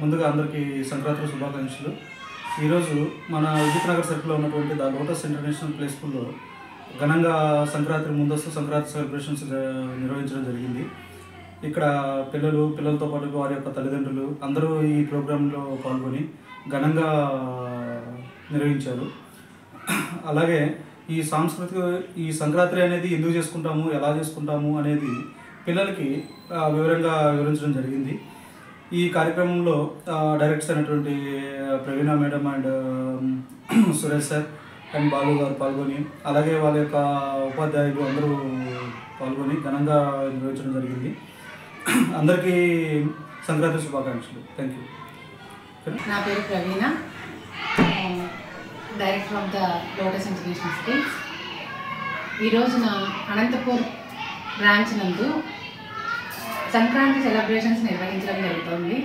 ముందుగా అందరికీ సంక్రాంతి శుభాకాంక్షలు. ఈరోజు మన విద్యుత్ నగర్ సర్కిల్లో ఉన్నటువంటి ద లోటస్ ఇంటర్నేషనల్ ప్లే స్కూల్లో ఘనంగా సంక్రాంతి ముందస్తు సంక్రాంతి సెలబ్రేషన్స్ నిర్వహించడం జరిగింది. ఇక్కడ పిల్లలతో పాటు వారి యొక్క తల్లిదండ్రులు అందరూ ఈ ప్రోగ్రాంలో పాల్గొని ఘనంగా నిర్వహించారు. అలాగే ఈ సంక్రాంతి అనేది ఎందుకు చేసుకుంటాము, ఎలా చేసుకుంటాము అనేది పిల్లలకి వివరంగా వివరించడం జరిగింది. ఈ కార్యక్రమంలో డైరెక్టర్స్ అయినటువంటి Praveena madam and Suresh sir and Balu garu పాల్గొని, అలాగే వాళ్ళ యొక్క ఉపాధ్యాయులు అందరూ పాల్గొని ఘనంగా నిర్వహించడం జరిగింది. అందరికీ సంక్రాంతి శుభాకాంక్షలు. Thank you. నా పేరు Praveena, director of the Lotus International Schools. ఈరోజున అనంతపూర్ బ్రాంచ్ నందు సంక్రాంతి సెలబ్రేషన్స్ నిర్వహించడం జరుగుతుంది.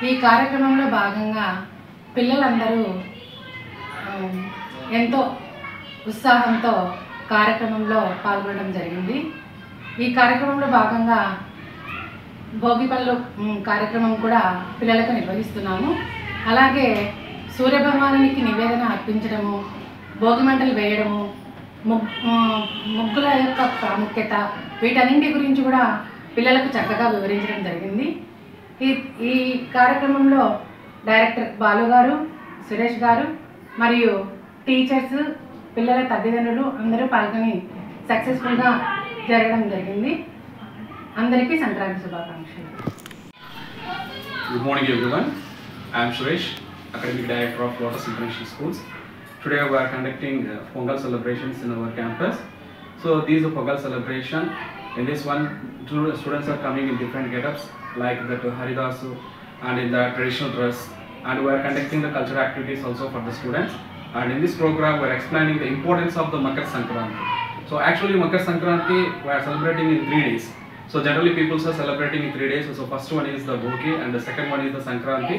ఈ కార్యక్రమంలో భాగంగా పిల్లలందరూ ఎంతో ఉత్సాహంతో కార్యక్రమంలో పాల్గొనడం జరిగింది. ఈ కార్యక్రమంలో భాగంగా భోగిపళ్ళు కార్యక్రమం కూడా పిల్లలకు నిర్వహిస్తున్నాము. అలాగే సూర్యభగవానునికి నివేదన అర్పించడము, భోగి మంటలు వేయడము, ముగ్గుల యొక్క ప్రాముఖ్యత, వీటన్నింటి గురించి కూడా పిల్లలకు చక్కగా వివరించడం జరిగింది. ఈ కార్యక్రమంలో డైరెక్టర్ బాలు గారు, సురేష్ గారు మరియు టీచర్స్, పిల్లల తల్లిదండ్రులు అందరూ పాల్గొని సక్సెస్ఫుల్గా జరగడం జరిగింది. అందరికీ సంక్రాంతి శుభాకాంక్షలు. Good morning everyone. I am Suresh, Academic Director of Lotus International Schools. Today we are conducting Pongal celebrations in our campus. So this is a Pongal celebration. In this one, students are coming in different get-ups like the Haridasu and in the traditional dress, and we are conducting the cultural activities also for the students. And in this program we are explaining the importance of the Makar Sankranti. So actually Makar Sankranti we are celebrating in 3 days. So generally people are celebrating in 3 days. So first one is the Bogi, and the second one is the Sankranti,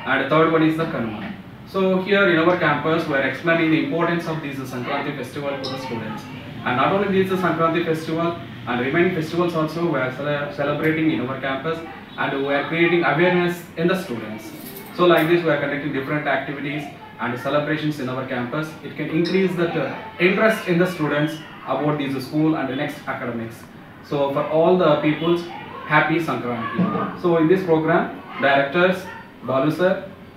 and the third one is the Kanuma. So here in our campus we are explaining the importance of this Sankranti festival to the students. And not only this Sankranti festival, and remaining festivals also we are celebrating in our campus, and we are creating awareness in the students. So like this we are conducting different activities and celebrations in our campus. It can increase the interest in the students about this school and the next academics. So for all the peoples, happy Sankranti. So in this program, directors, Balu sir,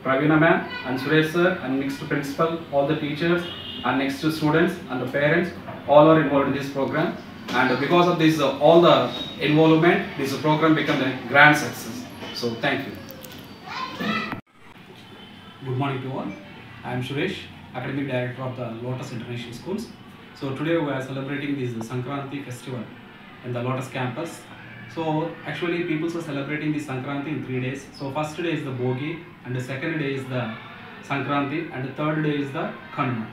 Pravina ma'am and Suresh sir, and next principal, all the teachers, and next to students and the parents, all are involved in this program. And because of this, all the involvement, this program become a grand success. So thank you. Good morning to all. I am Suresh, Academic Director of the Lotus International Schools. So today we are celebrating this Sankranti festival in the Lotus campus. So actually people are celebrating the Sankranti in 3 days. So first day is the Bogi, and the second day is the Sankranti, and the third day is the Kanuma.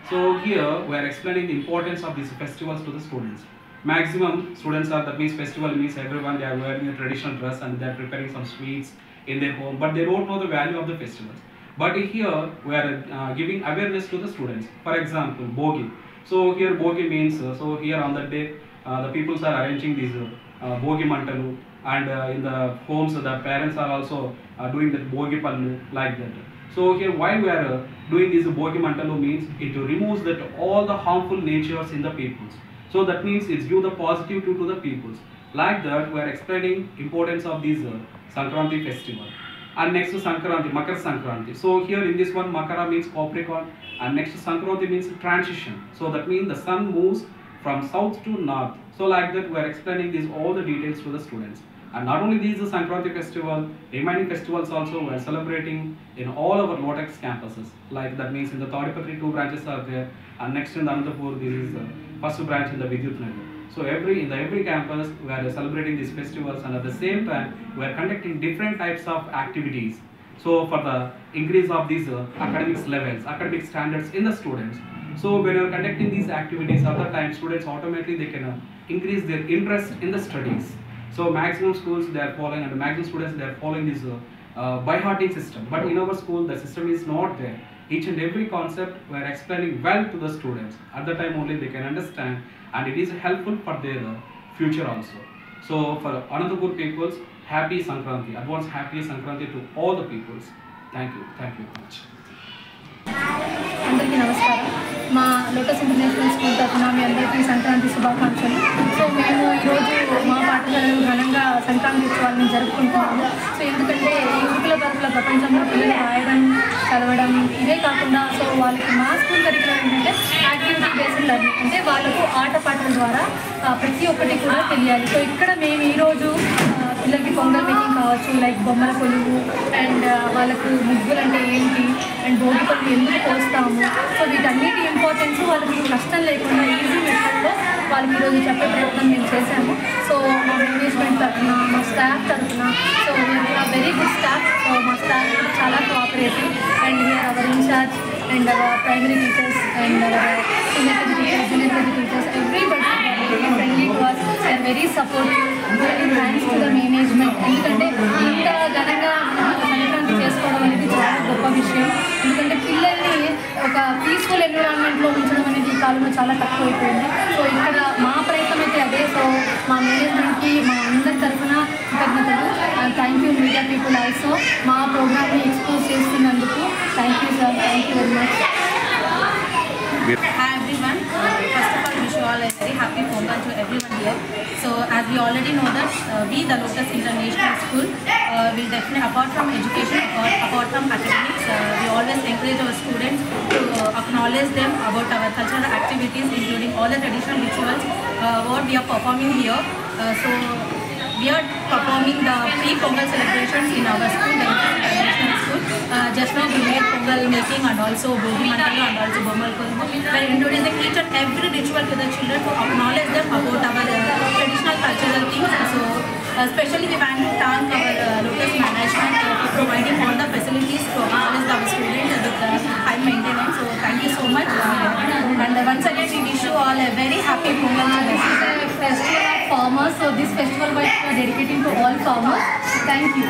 So here we are explaining the importance of these festivals to the students. maximum students are, that means festival means everyone they are wearing a traditional dress and they are preparing some sweets in their home, but they don't know the value of the festivals. But here we are giving awareness to the students. For example, Bogi. So here Bogi means, so here on that day the peoples are arranging these Bogi Mantalu, and in the homes the parents are also doing that Bogi Pallu like that. So here why we are doing this Bogi Mantalu means it removes that all the harmful natures in the peoples. So that means it's give the positive to the peoples. Like that we are explaining importance of this Sankranti festival. And next to Sankranti, Makar Sankranti. So here in this one Makara means Capricorn, and next to Sankranti means transition. So that means the sun moves from south to north. So like that we are explaining these all the details to the students. And not only these Sankranti festival, remaining festivals also we are celebrating in all our Lotus campuses. Like that means in the Tadipatri 2 branches are there, and next in the Anantapur this is the first branch in the Vidyut Nagar. So in every campus we are celebrating these festivals, and at the same time we are conducting different types of activities. So for the increase of these academic levels, academic standards in the students. So when you are conducting these activities, at the time students automatically they can increase their interest in the studies. So maximum schools they are following, and maximum students they are following this by-hearting system. But in our school the system is not there. Each and every concept we are explaining well to the students. At the time only they can understand, and it is helpful for their future also. So for Anantapur peoples, happy Sankranti, advance happy Sankranti to all the peoples. Thank you very much. అందరికీ నమస్కారం. మా lotus international school తరఫున మీ అందరికీ సంక్రాంతి శుభాకాంక్షలు. So మేము ఈరోజు మా పాఠశాలలో ఘనంగా సంక్రాంతి ఉత్సవాలను జరుపుకుంటున్నాము. సో ఎందుకంటే యువకుల తరఫున ప్రపంచంలో పిల్లలు రాయడం, చదవడం ఇదే కాకుండా సో వాళ్ళకి మా స్కూల్ కరికులం ఏంటంటే యాక్టివిటీ బేస్డ్ లెర్నింగ్, అంటే వాళ్ళకు ఆటపాటల ద్వారా ప్రతి ఒక్కటి కూడా తెలియాలి. సో ఇక్కడ మేము ఈరోజు పిల్లలకి పొంగల్ మేకింగ్ కావచ్చు, లైక్ బొమ్మల కొలువు, అండ్ వాళ్ళకు ముగ్గులు అంటే ఏంటి, అండ్ భోగి పళ్ళు ఎందుకు పోస్తాము, సో వీటన్నిటి ఇంపార్టెన్స్ వాళ్ళకి కష్టం లేకుండా ఈజీ మెథడ్లో వాళ్ళకి ఈరోజు చెప్పే ప్రయత్నం మేము చేశాము. సో మా మేనేజ్మెంట్ తరఫున, మా స్టాఫ్ తరఫున, so we are very good staff. So మా స్టాఫ్ చాలా cooperative, and we are our incharge and our primary teachers and our senior KG teachers, junior KG teachers, everybody friendly to us, they are very supportive. Really thanks to the management. ఎందుకంటే ఇంత ఘనంగా సంక్రాంతి చేసుకోవడం అనేది చాలా గొప్ప విషయం. ఎందుకంటే పిల్లల్ని ఒక పీస్ఫుల్ ఎన్విరాన్మెంట్లో ఉంచడం అనేది ఈ కాలంలో చాలా తక్కువ అయిపోయింది. సో ఇక్కడ మా ప్రయత్నం అయితే అదే. సో మా మేనేజ్మెంట్కి మా అందరి తరఫున కృతజ్ఞతలు. Thank you media people also మా ప్రోగ్రామ్ని ఎక్స్పోజ్ చేస్తున్నందుకు. Thank you sir, thank you very much. Hi everyone. First of all, wish you all a very happy Pongal to everyone here. So as we already know that we, the Lotus International School, will definitely, apart from education, apart from academics, we always encourage our students to acknowledge them about our cultural activities, including all the traditional rituals what we are performing here. So we are performing the pre-Pongal celebrations in our school, the International School. Just now we made Pongal making and also Bogi Mantalu and also Bommal Kolbu. We are introducing each and every ritual to the children to acknowledge them about our traditional cultural things. So especially we want to thank our Lotus management for providing all the facilities to acknowledge our students with high maintenance. So thank you so much. And once again we wish you all a very happy Pongal. This is a festival of farmers, so this festival we are dedicating to all farmers. Thank you.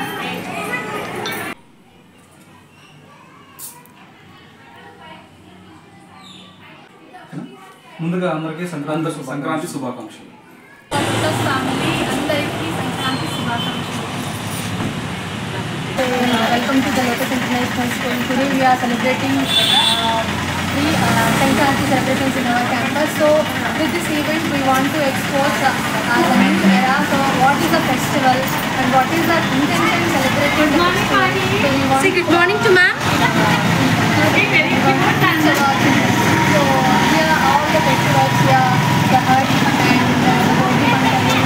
ముందుగా అందరికీ సంక్రాంతి శుభాకాంక్షలు. Lotus family అందరికీ సంక్రాంతి శుభాకాంక్షలు. Welcome to the Lotus International School. Today we are celebrating the Sankranti celebrations in our campus. So with this event we want to expose the new era. So what is the festival and what is the intention celebrating the festival? So we want Say good morning to ma'am. So here all the festivals here, the Hut and the Bogi Mantalu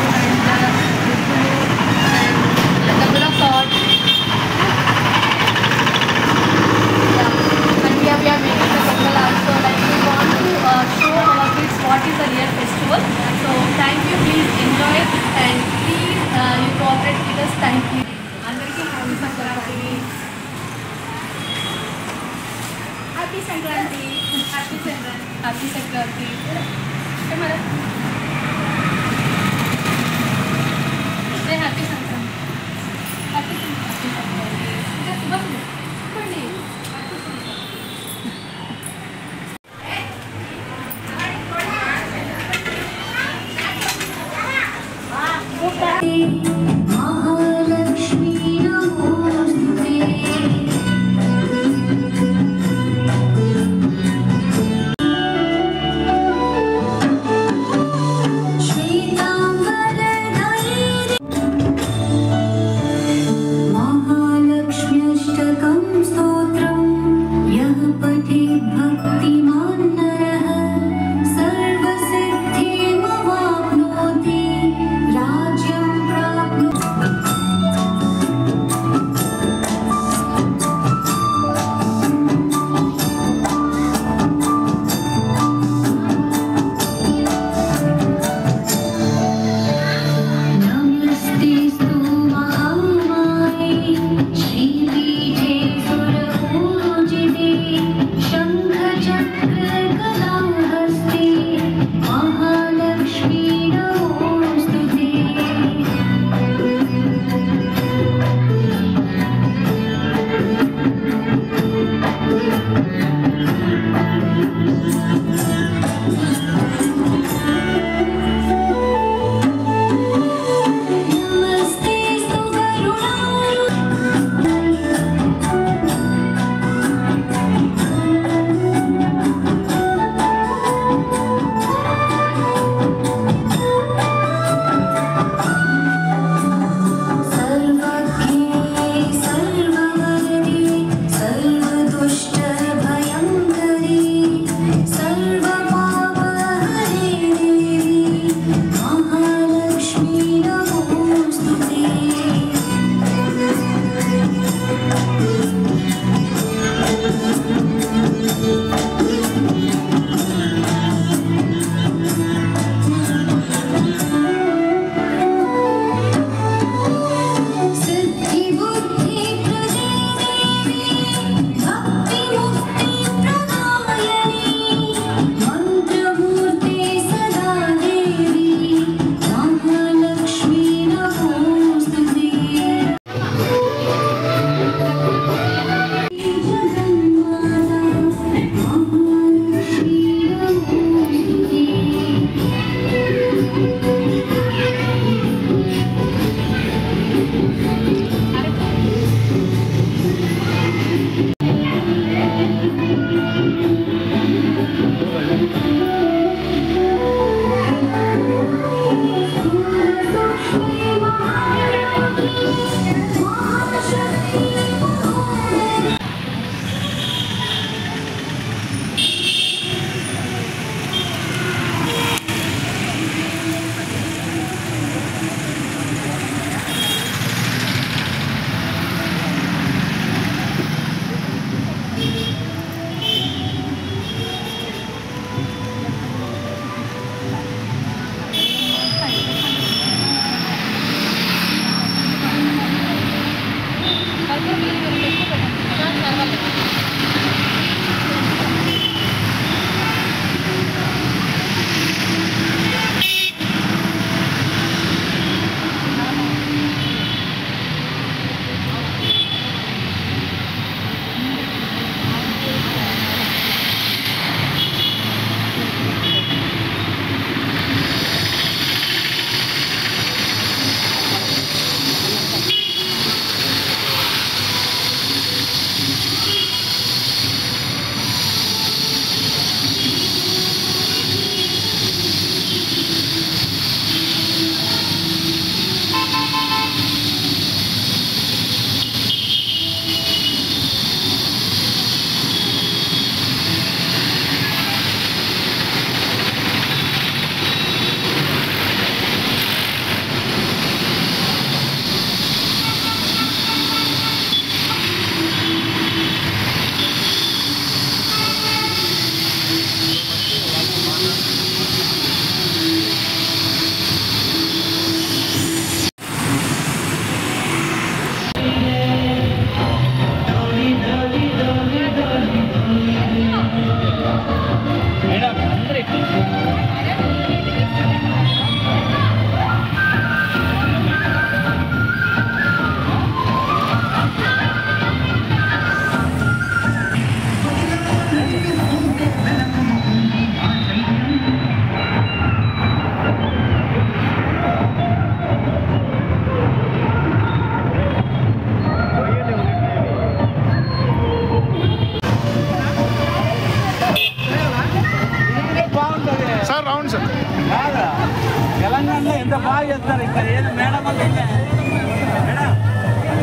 and the Gabula Fort. Yeah, and we are making the Pongal also. Like we want to show our kids what is the real festival. So thank you, please enjoy it and please you cooperate with us. Thank you. Andariki happy Sankranti. Happy Sankranti. Happy Sankranti. Happy Sankranti. Mahalakshmi नमोस्तुते। महालक्ष्म्यष्टकं स्तोत्रं यः पठेत् भक्तिमान् नरः सर्वसिद्धिमवाप्नोति राज्यं प्राप्नोति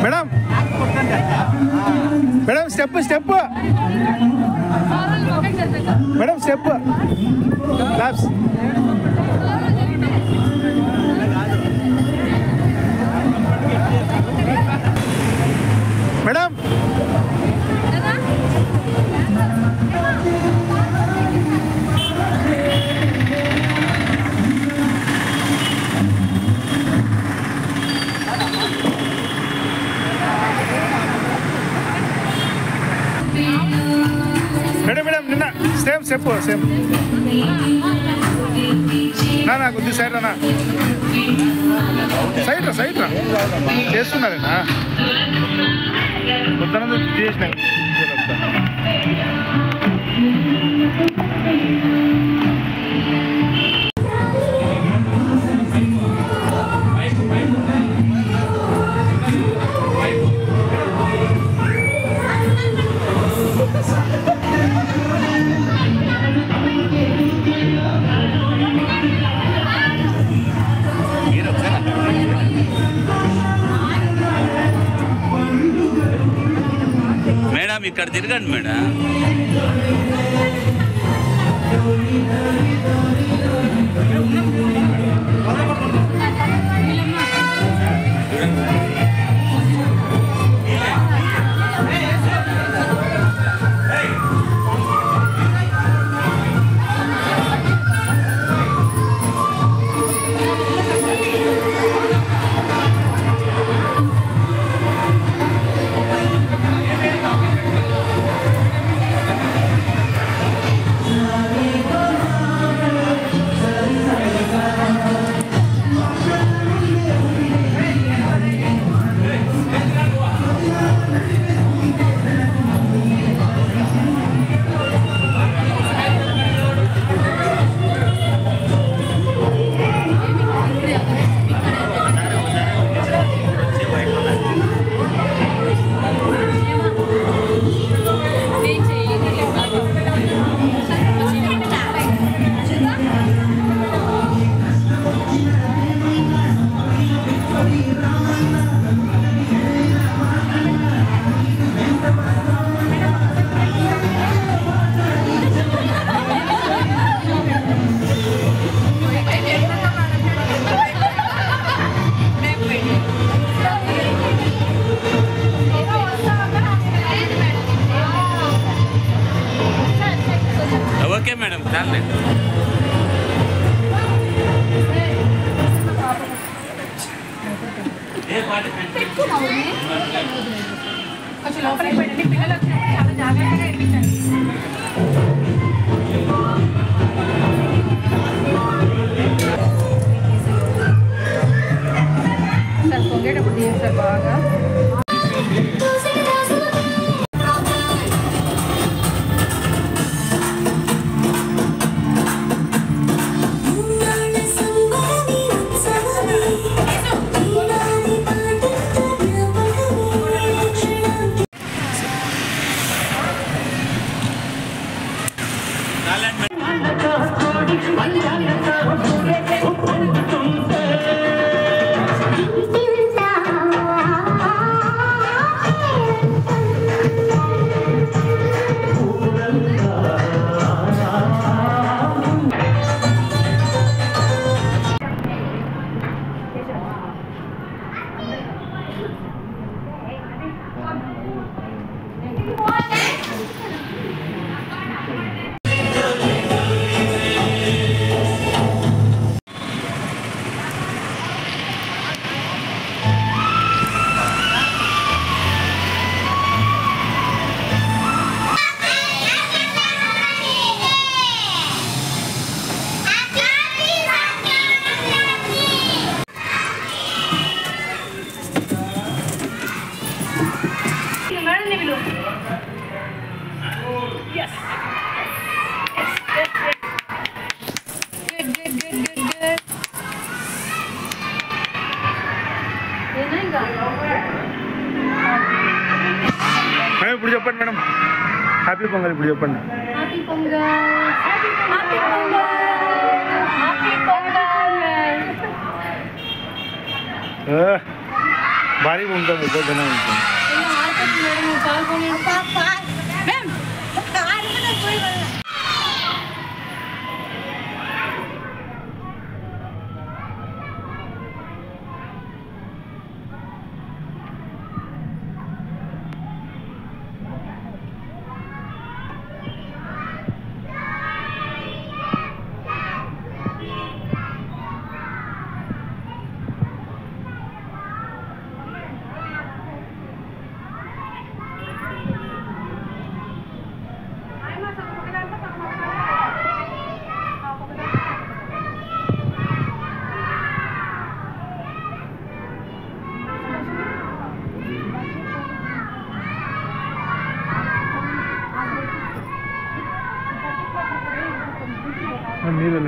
madam madam step madam step claps madam madam madam నిన్న same step same నా కొద్ది సైడ్ రా సైడ్ రా చేస్తున్నారేనా కొత్తనందు చేసిన మేడం ఇక్కడ తిరగండి మేడం. ఓకే మేడం చాలే. కొంచెం లోపలికి పెట్టండి, పిల్లలు వచ్చినప్పుడు చాలా జాగ్రత్తగా ఇప్పించండి. సార్ పొంగేటప్పుడు తీయండి సార్ బాగా. మేడం ఇప్పుడు చెప్పండి మేడం, హ్యాపీ పొంగల్ ఇప్పుడు చెప్పండి. Happy pongal, happy pongal, happy pongal. భారీ ఉంటుంది ఘనం ఉంటుంది. నీళ్ళు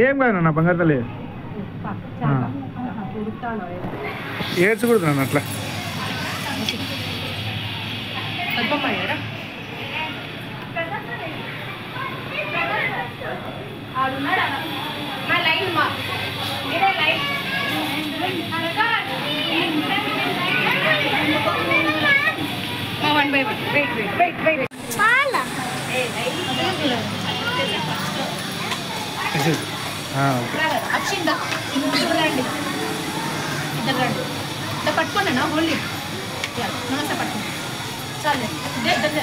ఏం కాదు నా బంగారు తల్లి ఏడ్చకూడదు నన్ను అట్లా. వన్ బై వన్ వెయిట్ వచ్చిందా రండి ఇద్దరు రండి ఇట్లా పట్టుకున్నా హోల్డ్ నమస్తే పట్టుకున్నా చాలే ఇద్దరు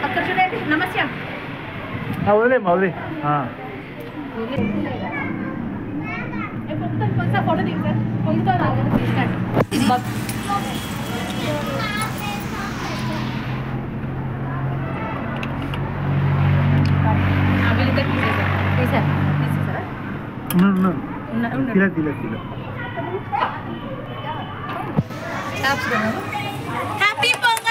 అక్కడ చూడండి నమస్తే వదిలేమ్మా వదిలే. ఫోటో దిగుతారు పొందుతాను హ్యాపీ పొంగల్.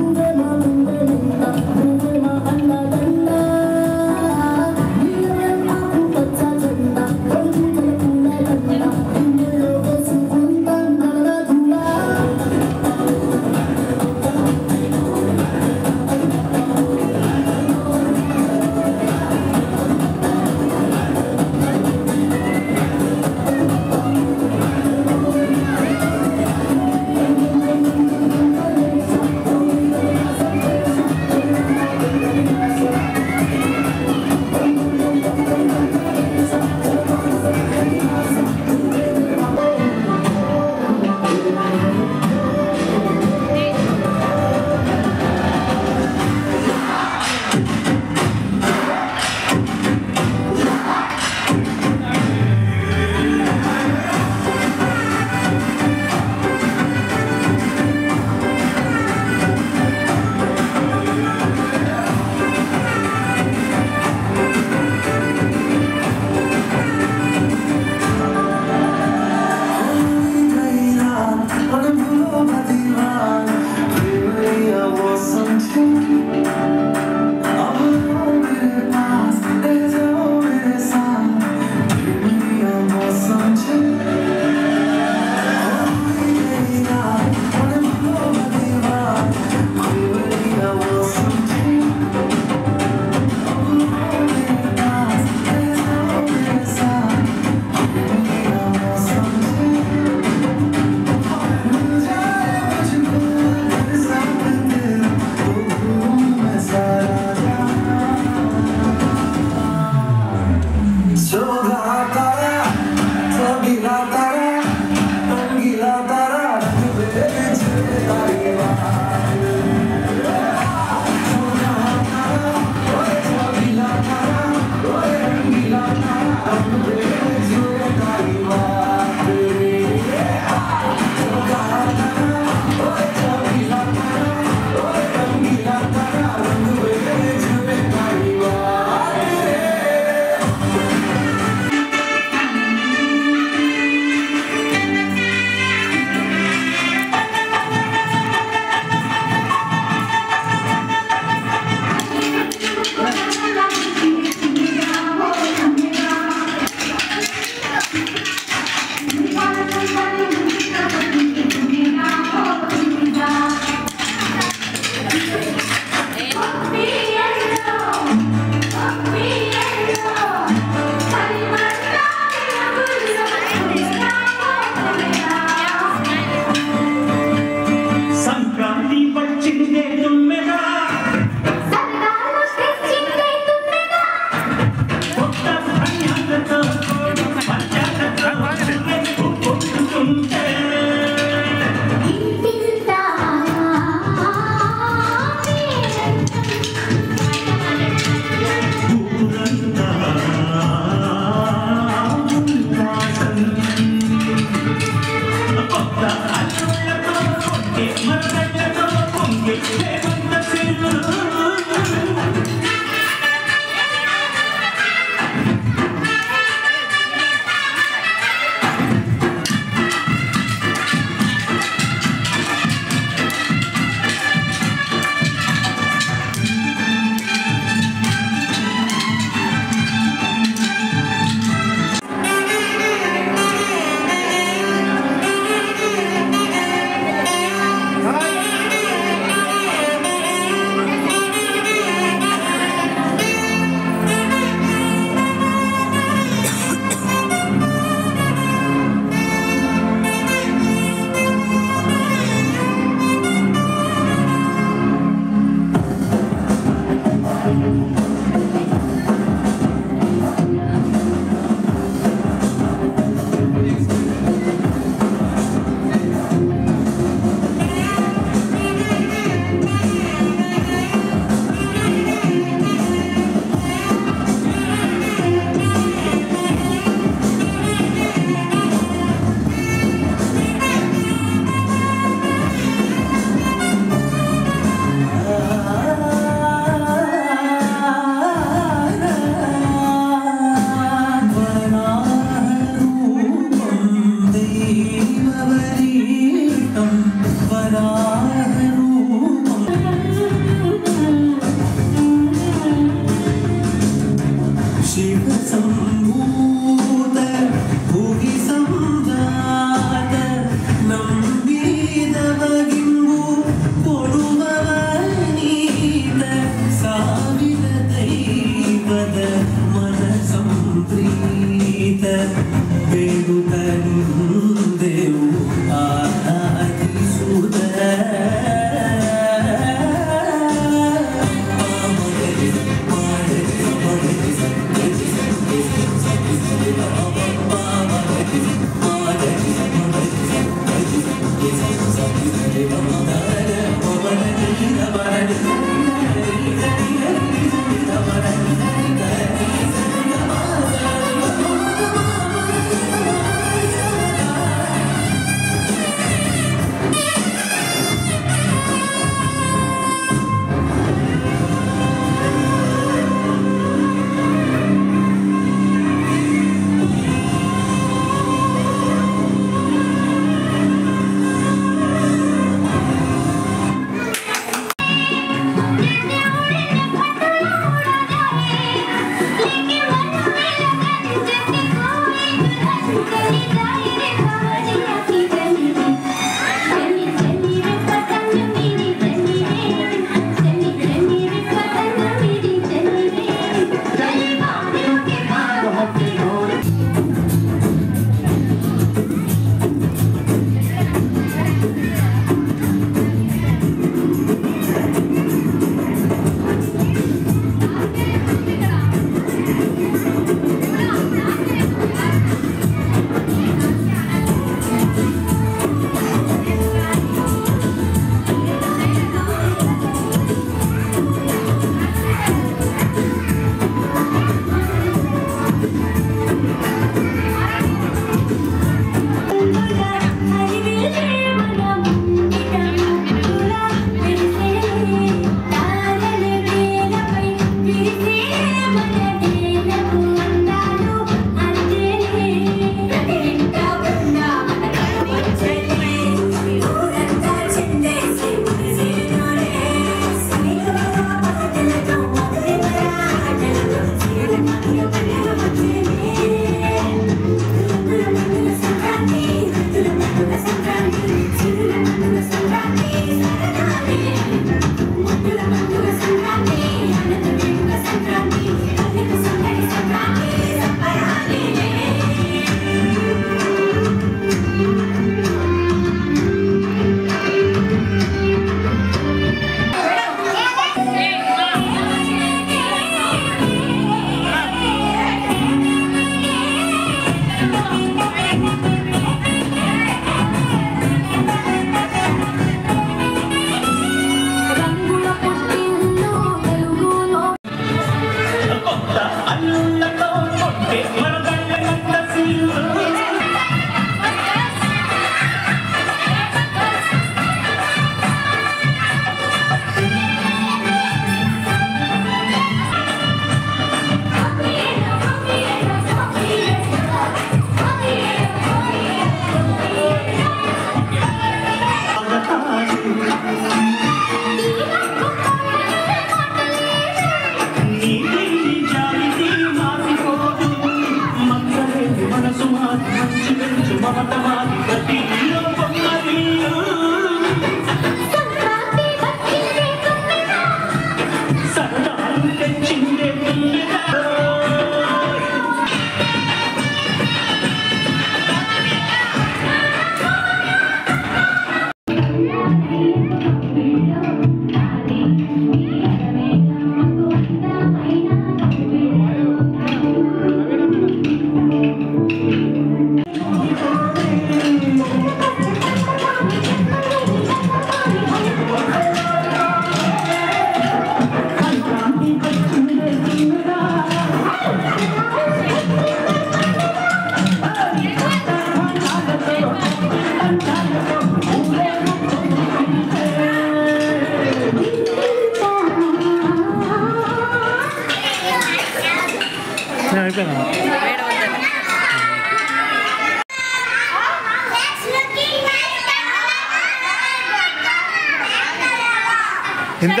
ఇంత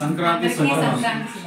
సంక్రాంతి శుభాకాంక్షలు.